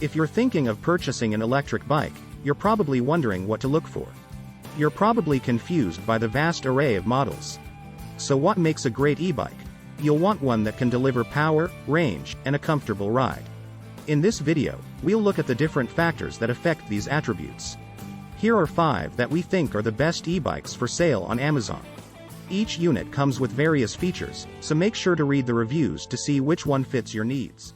If you're thinking of purchasing an electric bike, you're probably wondering what to look for. You're probably confused by the vast array of models. So what makes a great e-bike? You'll want one that can deliver power, range, and a comfortable ride. In this video, we'll look at the different factors that affect these attributes. Here are 5 that we think are the best e-bikes for sale on Amazon. Each unit comes with various features, so make sure to read the reviews to see which one fits your needs.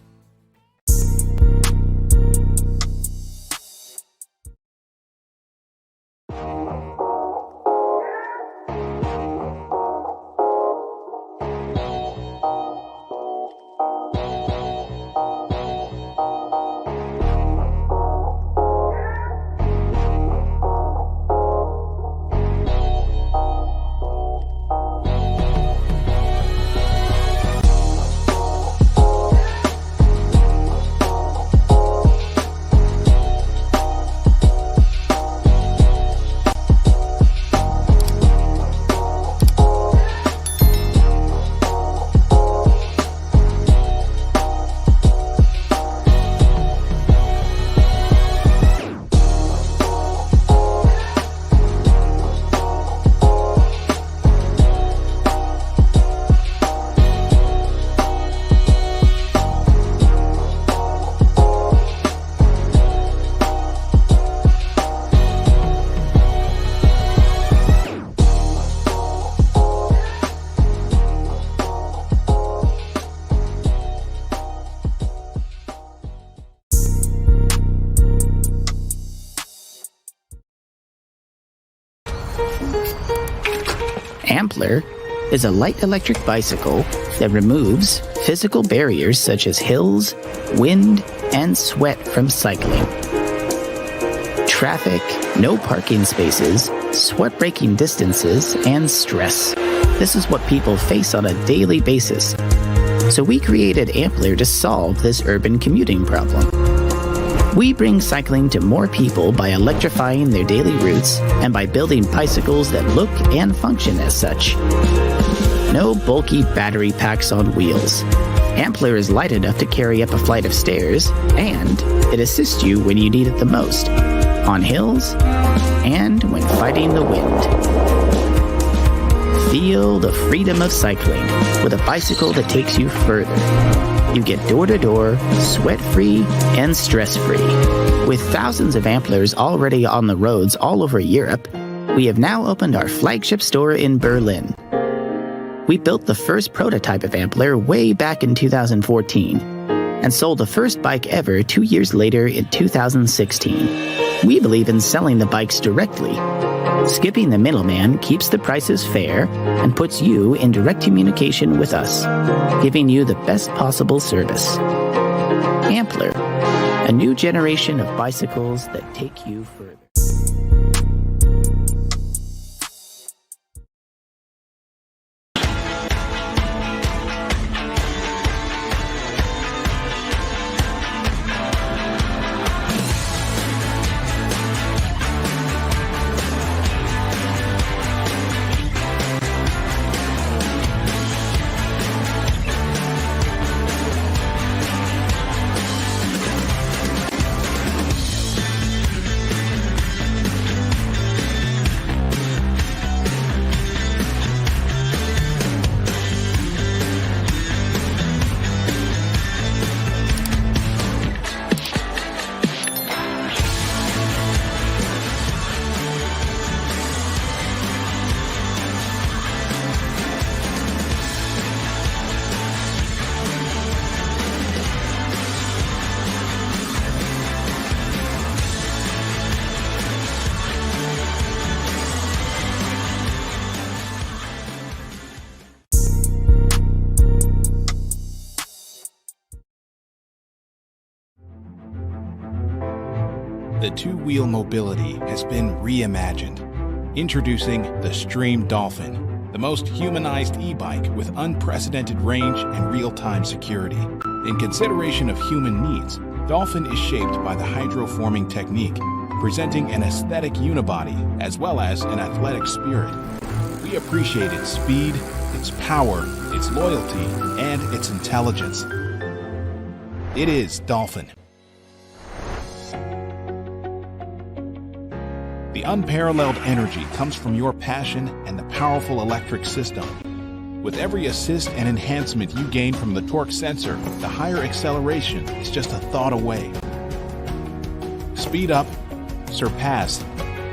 Ampler is a light electric bicycle that removes physical barriers such as hills, wind, and sweat from cycling. Traffic, no parking spaces, sweat-breaking distances, and stress. This is what people face on a daily basis. So we created Ampler to solve this urban commuting problem. We bring cycling to more people by electrifying their daily routes and by building bicycles that look and function as such. No bulky battery packs on wheels. Ampler is light enough to carry up a flight of stairs, and it assists you when you need it the most, on hills and when fighting the wind. Feel the freedom of cycling with a bicycle that takes you further. You get door-to-door, sweat-free, and stress-free. With thousands of Amplers already on the roads all over Europe, we have now opened our flagship store in Berlin. We built the first prototype of Ampler way back in 2014, and sold the first bike ever 2 years later in 2016. We believe in selling the bikes directly. Skipping the middleman keeps the prices fair and puts you in direct communication with us, giving you the best possible service. Ampler, a new generation of bicycles that take you further. The two-wheel mobility has been reimagined. Introducing the SDREAM Dolphin, the most humanized e-bike with unprecedented range and real-time security. In consideration of human needs, Dolphin is shaped by the hydroforming technique, presenting an aesthetic unibody as well as an athletic spirit. We appreciate its speed, its power, its loyalty, and its intelligence. It is Dolphin. The unparalleled energy comes from your passion and the powerful electric system. With every assist and enhancement you gain from the torque sensor, the higher acceleration is just a thought away. Speed up, surpass,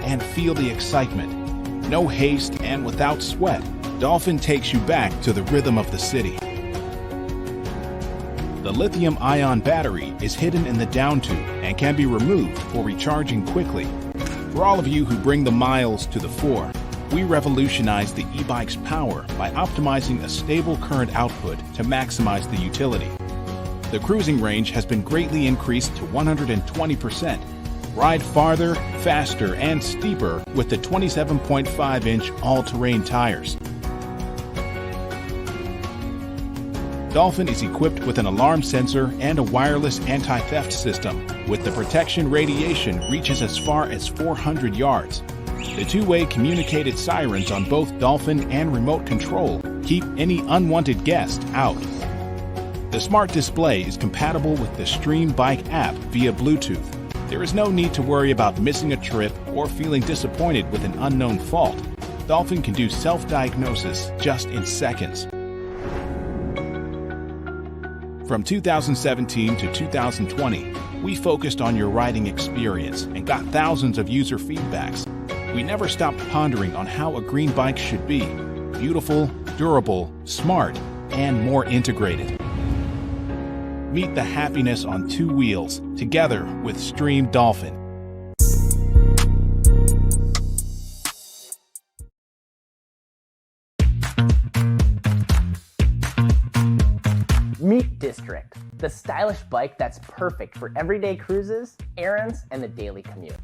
and feel the excitement. No haste and without sweat, Dolphin takes you back to the rhythm of the city. The lithium-ion battery is hidden in the down tube and can be removed for recharging quickly. For all of you who bring the miles to the fore, we revolutionize the e-bike's power by optimizing a stable current output to maximize the utility. The cruising range has been greatly increased to 120%. Ride farther, faster, and steeper with the 27.5-inch all-terrain tires. Dolphin is equipped with an alarm sensor and a wireless anti-theft system, with the protection radiation reaches as far as 400 yards. The two-way communicated sirens on both Dolphin and remote control keep any unwanted guest out. The smart display is compatible with the SDREAM bike app via Bluetooth. There is no need to worry about missing a trip or feeling disappointed with an unknown fault. Dolphin can do self-diagnosis just in seconds. From 2017 to 2020, we focused on your riding experience and got thousands of user feedbacks. We never stopped pondering on how a green bike should be: beautiful, durable, smart, and more integrated. Meet the happiness on two wheels together with SDREAM Dolphin. Meet District, the stylish bike that's perfect for everyday cruises, errands, and the daily commute.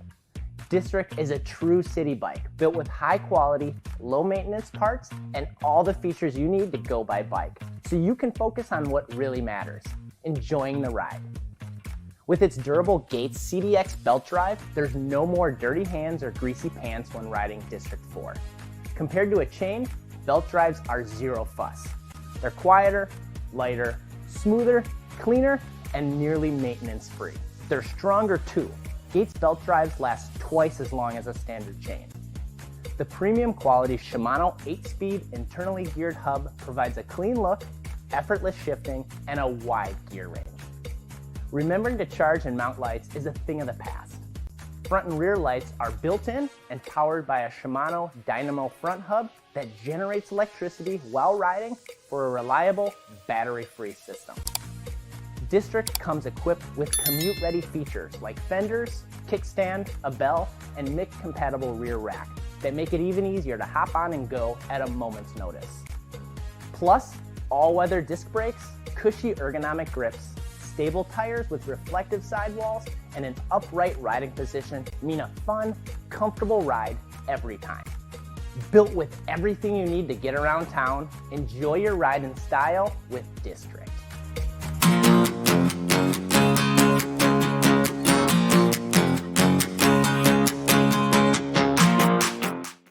District is a true city bike built with high quality, low maintenance parts and all the features you need to go by bike, so you can focus on what really matters: enjoying the ride. With its durable Gates CDX belt drive, there's no more dirty hands or greasy pants when riding District 4. Compared to a chain, belt drives are zero fuss. They're quieter, lighter, smoother, cleaner, and nearly maintenance-free. They're stronger too. Gates belt drives last twice as long as a standard chain. The premium quality Shimano 8-speed internally geared hub provides a clean look, effortless shifting, and a wide gear range. Remembering to charge and mount lights is a thing of the past. Front and rear lights are built-in and powered by a Shimano Dynamo front hub that generates electricity while riding for a reliable, battery-free system. District comes equipped with commute-ready features like fenders, kickstand, a bell, and mix-compatible rear rack that make it even easier to hop on and go at a moment's notice. Plus, all-weather disc brakes, cushy ergonomic grips, stable tires with reflective sidewalls, and an upright riding position mean a fun, comfortable ride every time. Built with everything you need to get around town, enjoy your ride in style with District.